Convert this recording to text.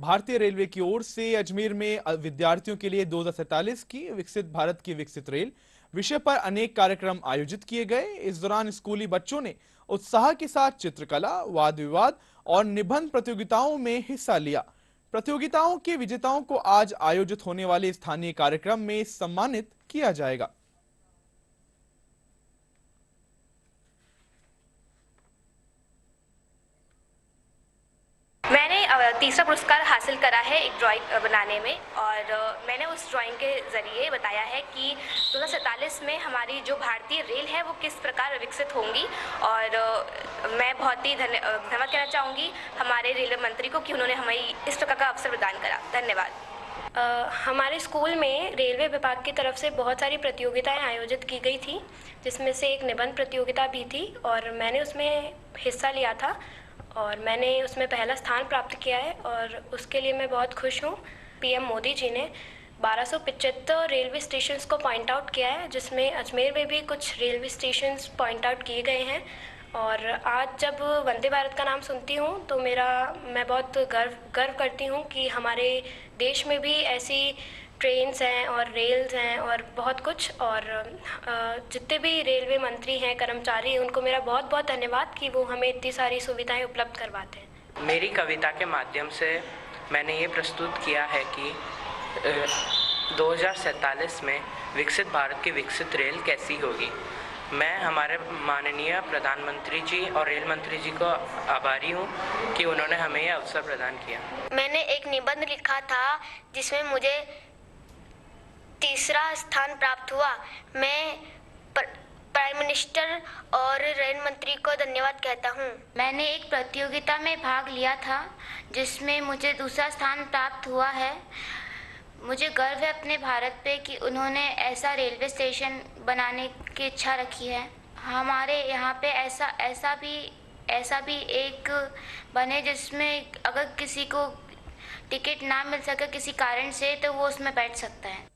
भारतीय रेलवे की ओर से अजमेर में विद्यार्थियों के लिए 2047 की विकसित भारत की विकसित रेल विषय पर अनेक कार्यक्रम आयोजित किए गए। इस दौरान स्कूली बच्चों ने उत्साह के साथ चित्रकला, वाद विवाद और निबंध प्रतियोगिताओं में हिस्सा लिया। प्रतियोगिताओं के विजेताओं को आज आयोजित होने वाले स्थानीय कार्यक्रम में सम्मानित किया जाएगा। मैंने तीसरा पुरस्कार हासिल करा है एक ड्राइंग बनाने में, और मैंने उस ड्राइंग के ज़रिए बताया है कि 2047 में हमारी जो भारतीय रेल है वो किस प्रकार विकसित होंगी। और मैं बहुत ही धन्यवाद कहना चाहूँगी हमारे रेलवे मंत्री को कि उन्होंने हमें इस प्रकार का अवसर प्रदान करा। धन्यवाद। हमारे स्कूल में रेलवे विभाग की तरफ से बहुत सारी प्रतियोगिताएं आयोजित की गई थी, जिसमें से एक निबंध प्रतियोगिता भी थी और मैंने उसमें हिस्सा लिया था और मैंने उसमें पहला स्थान प्राप्त किया है और उसके लिए मैं बहुत खुश हूँ। पीएम मोदी जी ने 1275 रेलवे स्टेशंस को पॉइंट आउट किया है, जिसमें अजमेर में भी कुछ रेलवे स्टेशंस पॉइंट आउट किए गए हैं। और आज जब वंदे भारत का नाम सुनती हूँ तो मैं बहुत गर्व करती हूँ कि हमारे देश में भी ऐसी ट्रेन्स हैं और रेल्स हैं और बहुत कुछ। और जितने भी रेलवे मंत्री हैं, कर्मचारी हैं, उनको मेरा बहुत बहुत धन्यवाद कि वो हमें इतनी सारी सुविधाएं उपलब्ध करवाते हैं। मेरी कविता के माध्यम से मैंने ये प्रस्तुत किया है कि 2047 में विकसित भारत की विकसित रेल कैसी होगी। मैं हमारे माननीय प्रधानमंत्री जी और रेल मंत्री जी को आभारी हूँ कि उन्होंने हमें यह अवसर प्रदान किया। मैंने एक निबंध लिखा था जिसमें मुझे तीसरा स्थान प्राप्त हुआ। मैं प्राइम मिनिस्टर और रेल मंत्री को धन्यवाद कहता हूँ। मैंने एक प्रतियोगिता में भाग लिया था जिसमें मुझे दूसरा स्थान प्राप्त हुआ है। मुझे गर्व है अपने भारत पे कि उन्होंने ऐसा रेलवे स्टेशन बनाने की इच्छा रखी है। हमारे यहाँ पे ऐसा भी एक बने जिसमें अगर किसी को टिकट ना मिल सके किसी कारण से तो वो उसमें बैठ सकता है।